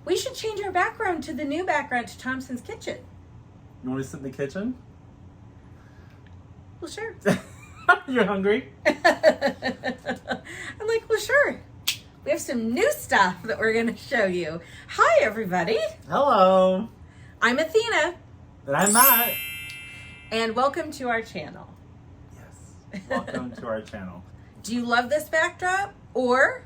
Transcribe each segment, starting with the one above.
We should change our background to the new background to Thompson's kitchen. You want to sit in the kitchen? Well, sure. You're hungry? I'm like, well, sure. We have some new stuff that we're going to show you. Hi, everybody. Hello. I'm Athena. And I'm Matt. And welcome to our channel. Yes. Welcome to our channel. Do you love this backdrop? Or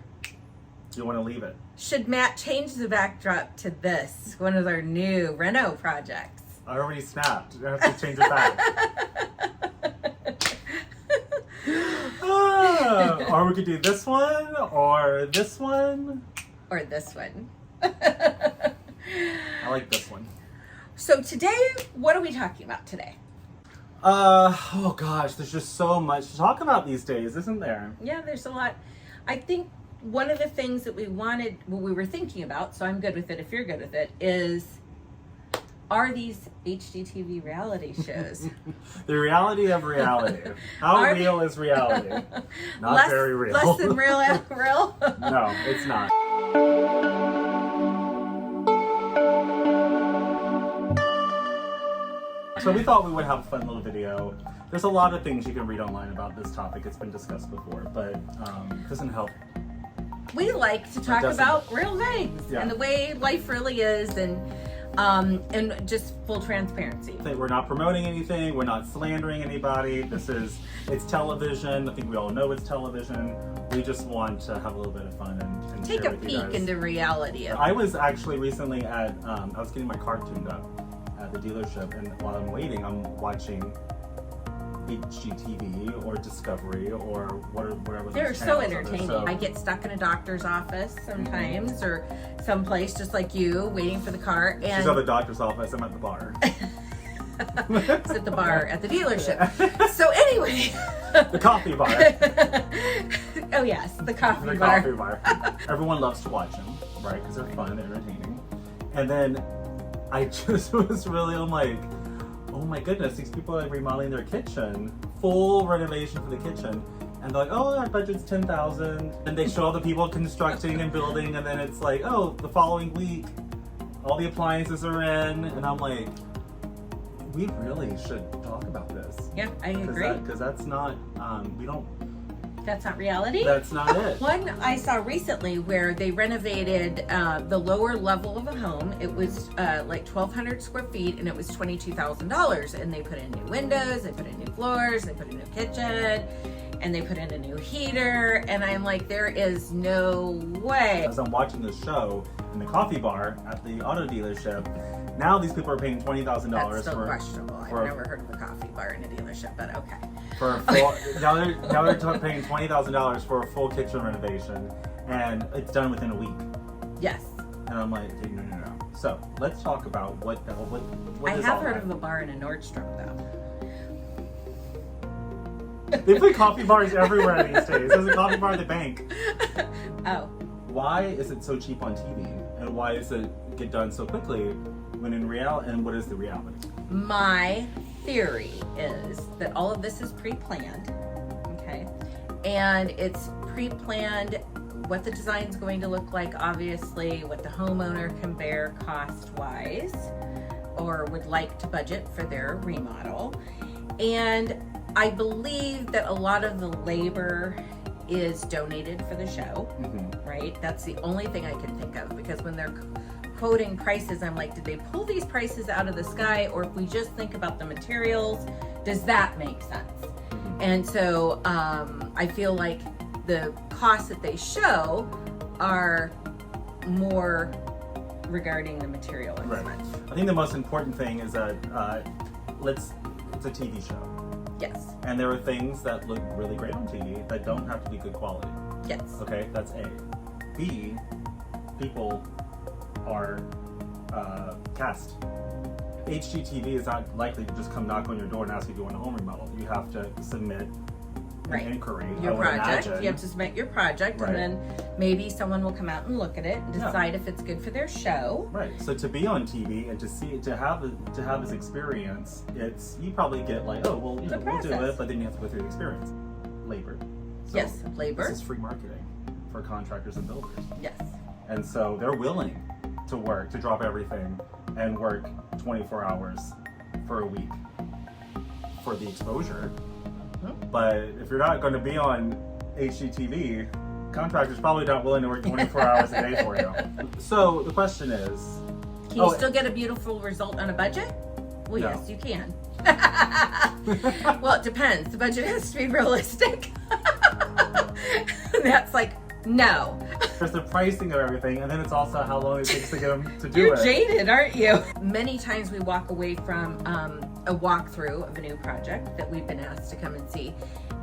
Do you want to leave it? should Matt change the backdrop to this, one of our new reno projects? I already snapped. I have to change it back. Or we could do this one, or this one. Or this one. I like this one. So today, what are we talking about today? Oh gosh, there's just so much to talk about these days, isn't there? Yeah, there's a lot. I think one of the things that we were thinking about, so I'm good with it if you're good with it, are these HGTV reality shows. The reality of reality. How real is reality? Not very real. Less than real. No, it's not. So we thought we would have a fun little video. There's a lot of things you can read online about this topic. It's been discussed before, but it doesn't help. We like to talk about real things and the way life really is, and just full transparency. We're not promoting anything. We're not slandering anybody. It's television. I think we all know it's television. We just want to have a little bit of fun and take share a with you peek guys. into reality. I was actually recently at, I was getting my car tuned up at the dealership, and while I'm waiting, I'm watching HGTV or Discovery or whatever. They're so entertaining. I get stuck in a doctor's office sometimes, or someplace just like you, waiting for the car. And she's at the doctor's office. I'm at the bar. It's at the bar at the dealership. So anyway, the coffee bar. Oh yes, the coffee the bar. Coffee bar. Everyone loves to watch them, right? Because they're fun, they're entertaining. And then I just was really, I'm like, oh my goodness, these people are remodeling their kitchen, full renovation for the kitchen, and they're like, oh, our budget's $10,000, and they show all the people constructing and building, and then it's like, oh, the following week, all the appliances are in, and I'm like, we really should talk about this. Yeah, I agree. Because that's not, That's not reality? That's not it. One I saw recently where they renovated the lower level of a home. It was like 1,200 square feet, and it was $22,000. And they put in new windows, they put in new floors, they put in a new kitchen, and they put in a new heater. And I'm like, there is no way. As I'm watching this show in the coffee bar at the auto dealership, now these people are paying $20,000 That's still questionable. I've never heard of a coffee bar in a dealership, but okay. For a full, now they're paying $20,000 for a full kitchen renovation, and it's done within a week. Yes. And I'm like, no. So let's talk about what I have heard of a bar in a Nordstrom though. They put coffee bars everywhere these days. There's a coffee bar at the bank. Oh. Why is it so cheap on TV, and why does it get done so quickly when in reality? And what is the reality? My theory is that all of this is pre-planned, okay? And it's pre-planned what the design's going to look like, obviously, what the homeowner can bear cost-wise or would like to budget for their remodel. And I believe that a lot of the labor is donated for the show, right? That's the only thing I can think of, because when they're quoting prices, I'm like, did they pull these prices out of the sky? Or if we just think about the materials, does that make sense? And so I feel like the costs that they show are more regarding the material. Right. I think the most important thing is that it's a TV show. Yes. And there are things that look really great on TV that don't have to be good quality. Yes. Okay, that's A. B, people are cast. HGTV is not likely to just come knock on your door and ask if you want a home remodel. You have to submit an inquiry. Your project. You have to submit your project, and then maybe someone will come out and look at it and decide if it's good for their show. Right. So to be on TV and to have this experience, you probably get like, oh well, we'll do it, but then you have to go through the experience. Labor. So yes, labor. This is free marketing for contractors and builders. Yes. And so they're willing to drop everything and work 24 hours for a week for the exposure. But if you're not going to be on HGTV, contractors probably not willing to work 24 hours a day for you. So the question is, can you still get a beautiful result on a budget? Well, No. yes, you can. Well, it depends. The budget has to be realistic. That's like, no. there's the pricing of everything, and then it's also how long it takes to get them to do You're it. jaded, aren't you? Many times we walk away from a walkthrough of a new project that we've been asked to come and see,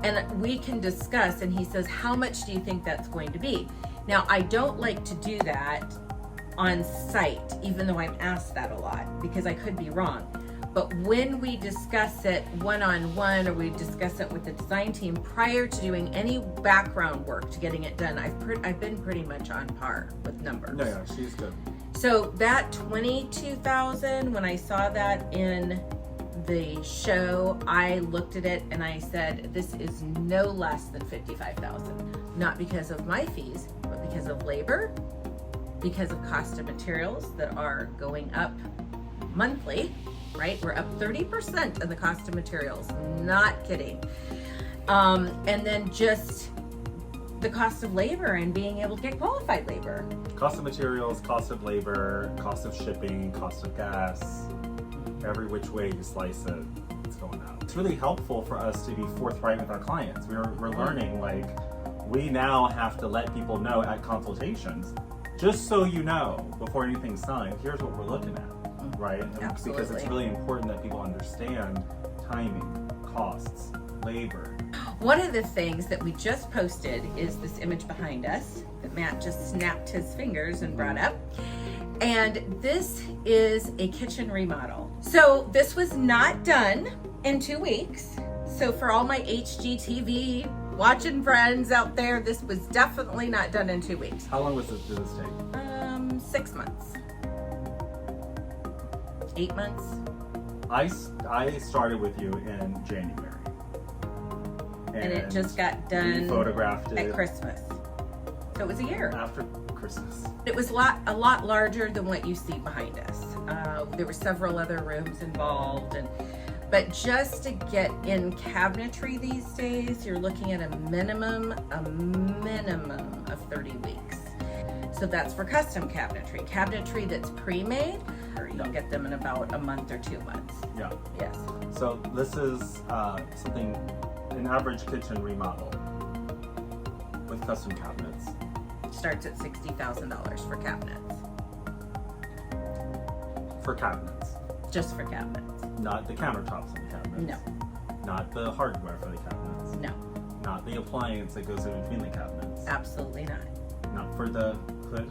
and we can discuss, and he says, how much do you think that's going to be? Now, I don't like to do that on site, even though I'm asked that a lot, because I could be wrong. But when we discuss it one-on-one, or we discuss it with the design team prior to doing any background work to getting it done, I've been pretty much on par with numbers. No, yeah, she's good. So that 22,000, when I saw that in the show, I looked at it and I said, this is no less than 55,000. Not because of my fees, but because of labor, because of cost of materials that are going up monthly. Right? We're up 30% in the cost of materials. Not kidding. And then just the cost of labor and being able to get qualified labor. Cost of materials, cost of labor, cost of shipping, cost of gas. Every which way you slice it, it's going up. It's really helpful for us to be forthright with our clients. We're learning, like, we now have to let people know at consultations, just so you know, before anything's signed, here's what we're looking at. Right? Absolutely. Because it's really important that people understand timing, costs, labor. One of the things that we just posted is this image behind us that Matt just snapped his fingers and brought up. And this is a kitchen remodel. So this was not done in 2 weeks. So for all my HGTV watching friends out there, this was definitely not done in 2 weeks. How long did this take? 6 months. 8 months. I started with you in January. And it just got done we photographed it at Christmas. So it was a year. After Christmas. It was a lot larger than what you see behind us. There were several other rooms involved, but just to get in cabinetry these days, you're looking at a minimum of 30 weeks. So that's for custom cabinetry. Cabinetry that's pre-made, or you can get them in about a month or 2 months. Yeah. Yes. So this is an average kitchen remodel with custom cabinets. Starts at $60,000 for cabinets. For cabinets. Just for cabinets. Not the countertops in the cabinets. No. Not the hardware for the cabinets. No. Not the appliance that goes in between the cabinets. Absolutely not. Not for the hood.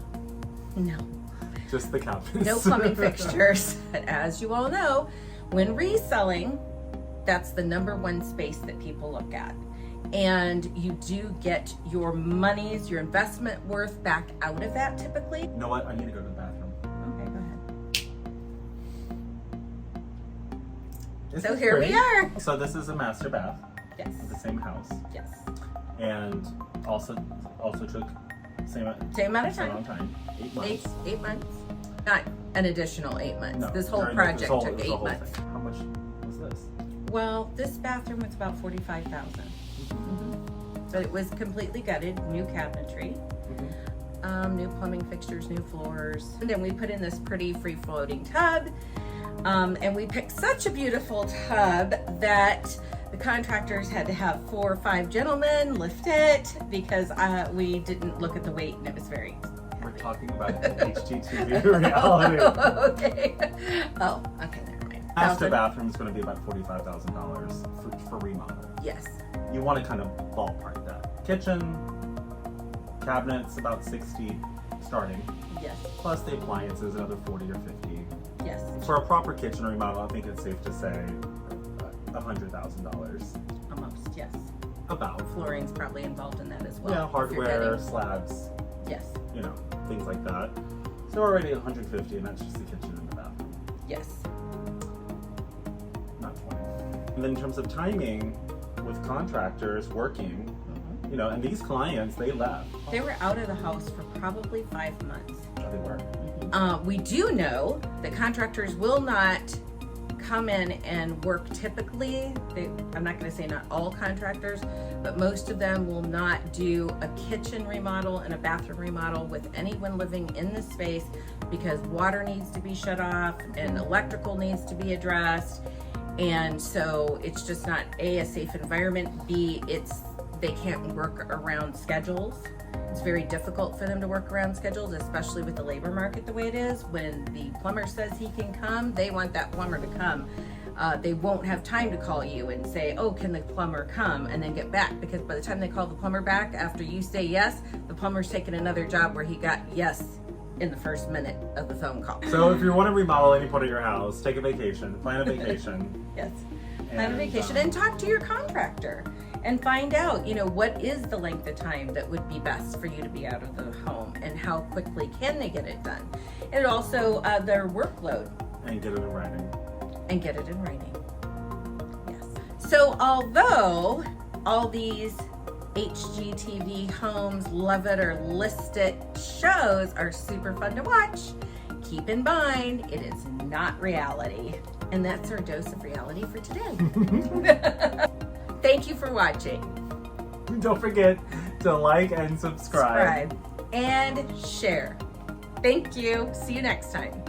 No. Just the cabinets. No plumbing fixtures. But as you all know, when reselling, that's the number one space that people look at. And you do get your money's, your investment worth back out of that typically. You know what? I need to go to the bathroom. Okay, go ahead. Isn't So this here pretty? we are. So this is a master bath Yes. of the same house, Yes. and also took same Same amount of amount time. 8 months. Eight months. Not an additional 8 months. No, This whole during project this whole- took this 8 whole months. thing. How much was this? Well, this bathroom was about $45,000. But it was completely gutted, new cabinetry, new plumbing fixtures, new floors. And then we put in this pretty free-floating tub. And we picked such a beautiful tub that the contractors had to have 4 or 5 gentlemen lift it because we didn't look at the weight and it was very We're talking about HGTV reality. okay. Oh, okay, never mind. Master bathroom is going to be about $45,000 for remodel. Yes. You want to kind of ballpark that. Kitchen, cabinets, about 60 starting, Yes. plus the appliances, another 40 or 50. Yes. For a proper kitchen remodel, I think it's safe to say $100,000. Almost, yes. About. Flooring's probably involved in that as well. Yeah, if you're hardware, getting- slabs, Yes. you know, things like that. So already 150, and that's just the kitchen and the bathroom, Yes. not 20. And then in terms of timing, with contractors working, you know, and these clients, they left. They were out of the house for probably 5 months. Oh, they were. We do know that contractors will not come in and work typically. I'm not going to say not all contractors, but most of them will not do a kitchen remodel and a bathroom remodel with anyone living in the space, because water needs to be shut off and electrical needs to be addressed. And so it's just not A, a safe environment, B, they can't work around schedules. It's very difficult for them to work around schedules, especially with the labor market the way it is. When the plumber says he can come, they want that plumber to come. They won't have time to call you and say, oh, can the plumber come, and then get back, because by the time they call the plumber back after you say yes, the plumber's taken another job where he got yes in the first minute of the phone call. So if you want to remodel any part of your house, take a vacation, plan a vacation. Yes, plan a vacation and talk to your contractor and find out, what is the length of time that would be best for you to be out of the home, and how quickly can they get it done. And also their workload. And get it in writing. Yes. So although all these HGTV Homes Love It or List It shows are super fun to watch, keep in mind it is not reality. And that's our dose of reality for today. Thank you for watching. Don't forget to like and subscribe. And share. Thank you. See you next time.